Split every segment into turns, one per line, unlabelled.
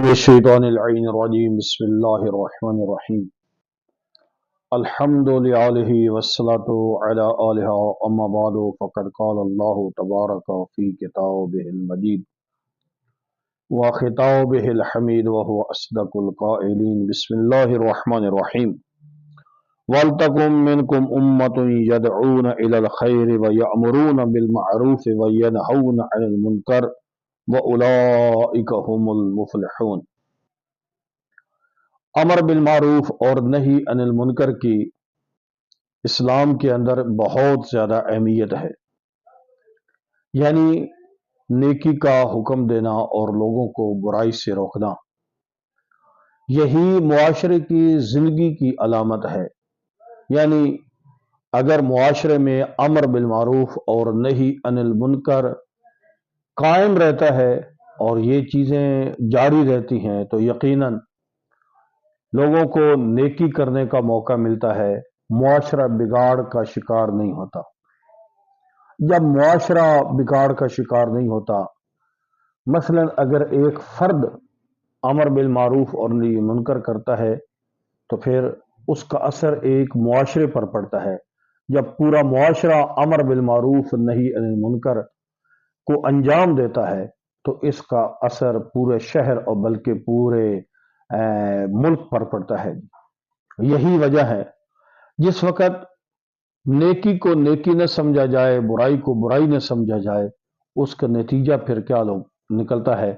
من الشیطان اللعین الرجیم بسم اللہ الرحمن الرحیم الحمد للہ والصلاة علی آلہ اما بعد فقد قال اللہ تبارک فی کتابہ المجید وخطابہ الحمید وهو اصدق القائلین بسم اللہ الرحمن الرحیم وَلْتَكُن مِّنكُمْ أُمَّةٌ يَدْعُونَ إِلَى الْخَيْرِ وَيَأْمُرُونَ بِالْمَعْرُوفِ وَيَنْهَوْنَ عَنِ الْمُنكَرِ وَأُولَئِكَ هُمُ الْمُفْلِحُونَ۔ امر بالمعروف اور نہی عن المنکر کی اسلام کے اندر بہت زیادہ اہمیت ہے، یعنی نیکی کا حکم دینا اور لوگوں کو برائی سے روکنا، یہی معاشرے کی زندگی کی علامت ہے۔ یعنی اگر معاشرے میں امر بالمعروف اور نہی عن المنکر قائم رہتا ہے اور یہ چیزیں جاری رہتی ہیں تو یقیناً لوگوں کو نیکی کرنے کا موقع ملتا ہے، معاشرہ بگاڑ کا شکار نہیں ہوتا۔ جب معاشرہ بگاڑ کا شکار نہیں ہوتا، مثلا اگر ایک فرد امر بالمعروف اور نہی منکر کرتا ہے تو پھر اس کا اثر ایک معاشرے پر پڑتا ہے۔ جب پورا معاشرہ امر بالمعروف نہی عن المنکر کو انجام دیتا ہے تو اس کا اثر پورے شہر اور بلکہ پورے ملک پر پڑتا ہے۔ یہی وجہ ہے جس وقت نیکی کو نیکی نہ سمجھا جائے، برائی کو برائی نہ سمجھا جائے، اس کا نتیجہ پھر کیا نکلتا ہے؟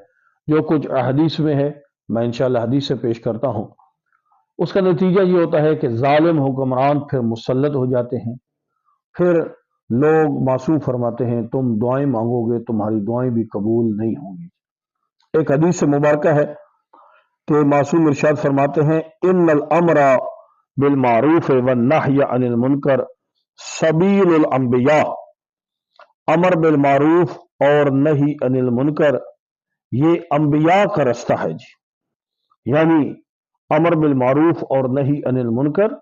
جو کچھ احادیث میں ہے، میں انشاءاللہ حدیث سے پیش کرتا ہوں، اس کا نتیجہ یہ ہوتا ہے کہ ظالم حکمران پھر مسلط ہو جاتے ہیں، پھر لوگ معصوم فرماتے ہیں تم دعائیں مانگو گے تمہاری دعائیں بھی قبول نہیں ہوں گی۔ ایک حدیث سے مبارکہ ہے کہ معصوم ارشاد فرماتے ہیں ان الامر بالمعروف والنہی عن المنکر سبیل الانبیاء، امر بالمعروف اور نہی عن المنکر یہ انبیاء کا رستہ ہے جی۔ یعنی امر بالمعروف اور نہی عن المنکر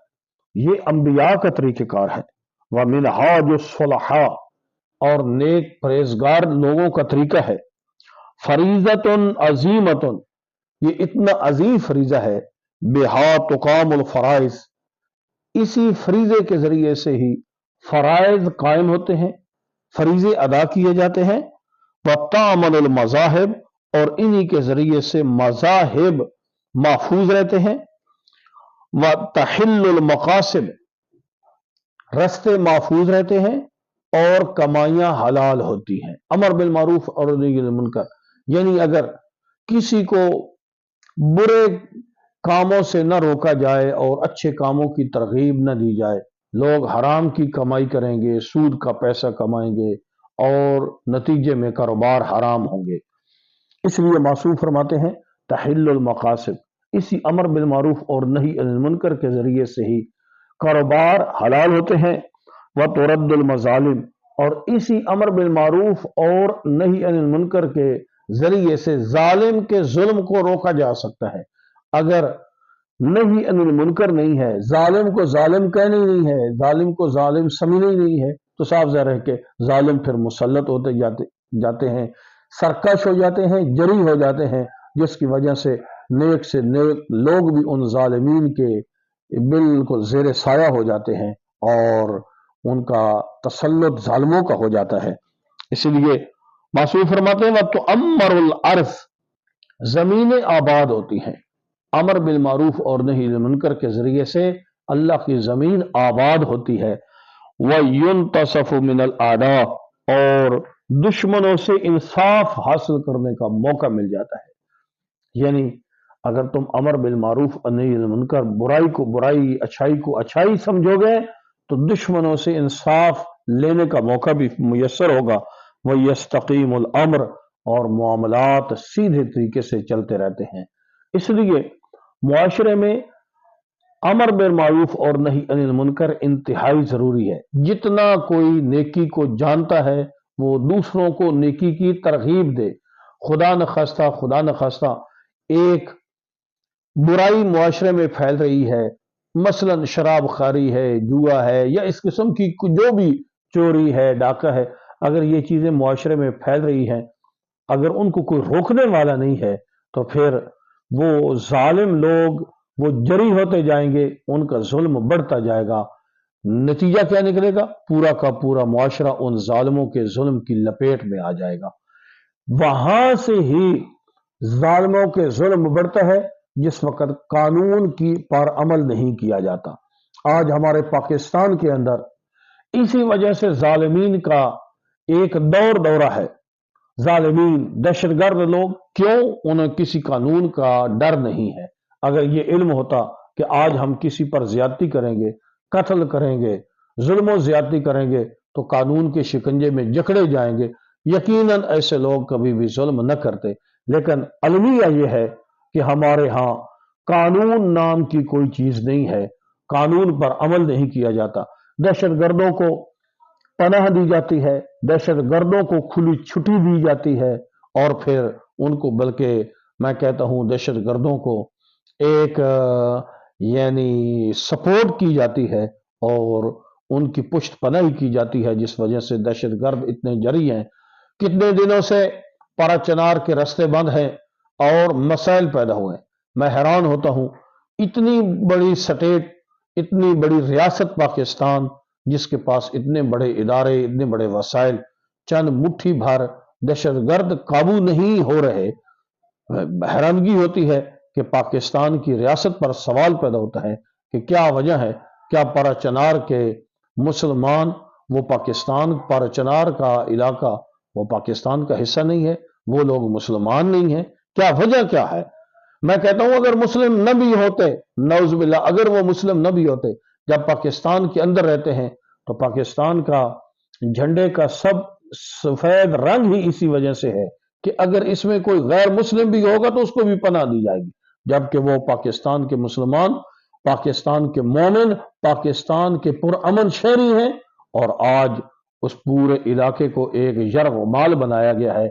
یہ انبیاء کا طریقہ کار ہے، ومنہاج الصلحاء اور نیک پرہیزگار لوگوں کا طریقہ ہے، فریضۃ عظیمۃ یہ اتنا عظیم فریضہ ہے، بہا تقام الفرائض اسی فریضے کے ذریعے سے ہی فرائض قائم ہوتے ہیں، فریضے ادا کیے جاتے ہیں، وتامن المذاہب اور انہی کے ذریعے سے مذاہب محفوظ رہتے ہیں، وتحل المقاصد رستے محفوظ رہتے ہیں اور کمائیاں حلال ہوتی ہیں۔ امر بالمعروف اور نہی عن المنکر یعنی اگر کسی کو برے کاموں سے نہ روکا جائے اور اچھے کاموں کی ترغیب نہ دی جائے، لوگ حرام کی کمائی کریں گے، سود کا پیسہ کمائیں گے اور نتیجے میں کاروبار حرام ہوں گے۔ اس لیے معصوم فرماتے ہیں تحل المقاصد اسی امر بالمعروف اور نہی عن المنکر کے ذریعے سے ہی کاروبار حلال ہوتے ہیں، وترد المظالم اور اسی امر بالمعروف اور نہی عن المنکر کے ذریعے سے ظالم کے ظلم کو روکا جا سکتا ہے۔ اگر نہی عن المنکر نہیں ہے، ظالم کو ظالم کہنے ہی نہیں ہے، ظالم کو ظالم سمجھنے ہی نہیں ہے، تو صاف ظاہر ہے کہ ظالم پھر مسلط ہوتے جاتے ہیں، سرکش ہو جاتے ہیں، جری ہو جاتے ہیں، جس کی وجہ سے نیک سے نیک لوگ بھی ان ظالمین کے بالکل زیر سایہ ہو جاتے ہیں اور ان کا تسلط ظالموں کا ہو جاتا ہے۔ اسی لیے معصوم فرماتے ہیں وَتُعَمَّرُ الْأَرْض زمینیں آباد ہوتی ہیں، امر بالمعروف اور نہی عن المنکر کے ذریعے سے اللہ کی زمین آباد ہوتی ہے، وَيُنْتَصَفُ مِنَ الْأَعْدَاءِ اور دشمنوں سے انصاف حاصل کرنے کا موقع مل جاتا ہے۔ یعنی اگر تم امر بالمعروف اور نہی عن المنکر برائی کو برائی اچھائی کو اچھائی سمجھو گے تو دشمنوں سے انصاف لینے کا موقع بھی میسر ہوگا، وَيَسْتَقِيمُ الْأَمْرُ اور معاملات سیدھے طریقے سے چلتے رہتے ہیں۔ اس لیے معاشرے میں امر بالمعروف اور نہی عن المنکر انتہائی ضروری ہے۔ جتنا کوئی نیکی کو جانتا ہے وہ دوسروں کو نیکی کی ترغیب دے۔ خدا نخواستہ ایک برائی معاشرے میں پھیل رہی ہے، مثلا شراب خواری ہے، جوا ہے یا اس قسم کی جو بھی چوری ہے، ڈاکہ ہے، اگر یہ چیزیں معاشرے میں پھیل رہی ہیں، اگر ان کو کوئی روکنے والا نہیں ہے تو پھر وہ ظالم لوگ وہ جری ہوتے جائیں گے، ان کا ظلم بڑھتا جائے گا۔ نتیجہ کیا نکلے گا؟ پورا کا پورا معاشرہ ان ظالموں کے ظلم کی لپیٹ میں آ جائے گا۔ وہاں سے ہی ظالموں کے ظلم بڑھتا ہے جس وقت قانون کی پر عمل نہیں کیا جاتا۔ آج ہمارے پاکستان کے اندر اسی وجہ سے ظالمین کا ایک دورہ ہے۔ ظالمین، دہشت گرد لوگ، کیوں؟ انہیں کسی قانون کا ڈر نہیں ہے۔ اگر یہ علم ہوتا کہ آج ہم کسی پر زیادتی کریں گے، قتل کریں گے، ظلم و زیادتی کریں گے تو قانون کے شکنجے میں جکڑے جائیں گے، یقیناً ایسے لوگ کبھی بھی ظلم نہ کرتے۔ لیکن المیہ یہ ہے کہ ہمارے ہاں قانون نام کی کوئی چیز نہیں ہے، قانون پر عمل نہیں کیا جاتا۔ دہشت گردوں کو پناہ دی جاتی ہے، دہشت گردوں کو کھلی چھٹی دی جاتی ہے، اور پھر ان کو، بلکہ میں کہتا ہوں دہشت گردوں کو ایک یعنی سپورٹ کی جاتی ہے اور ان کی پشت پناہی کی جاتی ہے، جس وجہ سے دہشت گرد اتنے جری ہیں۔ کتنے دنوں سے پارا چنار کے راستے بند ہیں اور مسائل پیدا ہوئے۔ میں حیران ہوتا ہوں، اتنی بڑی سٹیٹ، اتنی بڑی ریاست پاکستان، جس کے پاس اتنے بڑے ادارے، اتنے بڑے وسائل، چند مٹھی بھر دہشت گرد قابو نہیں ہو رہے۔ حیرانگی ہوتی ہے کہ پاکستان کی ریاست پر سوال پیدا ہوتا ہے کہ کیا وجہ ہے؟ کیا پارا چنار کے مسلمان، وہ پاکستان، پارا چنار کا علاقہ وہ پاکستان کا حصہ نہیں ہے؟ وہ لوگ مسلمان نہیں ہیں؟ کیا وجہ کیا ہے؟ میں کہتا ہوں اگر مسلم نہ بھی ہوتے، نعوذ باللہ، اگر وہ مسلم نہ بھی ہوتے، جب پاکستان کے اندر رہتے ہیں تو پاکستان کا جھنڈے کا سب سفید رنگ ہی اسی وجہ سے ہے کہ اگر اس میں کوئی غیر مسلم بھی ہوگا تو اس کو بھی پناہ دی جائے گی، جبکہ وہ پاکستان کے مسلمان، پاکستان کے مومن، پاکستان کے پرامن شہری ہیں، اور آج اس پورے علاقے کو ایک یرغمال بنایا گیا ہے۔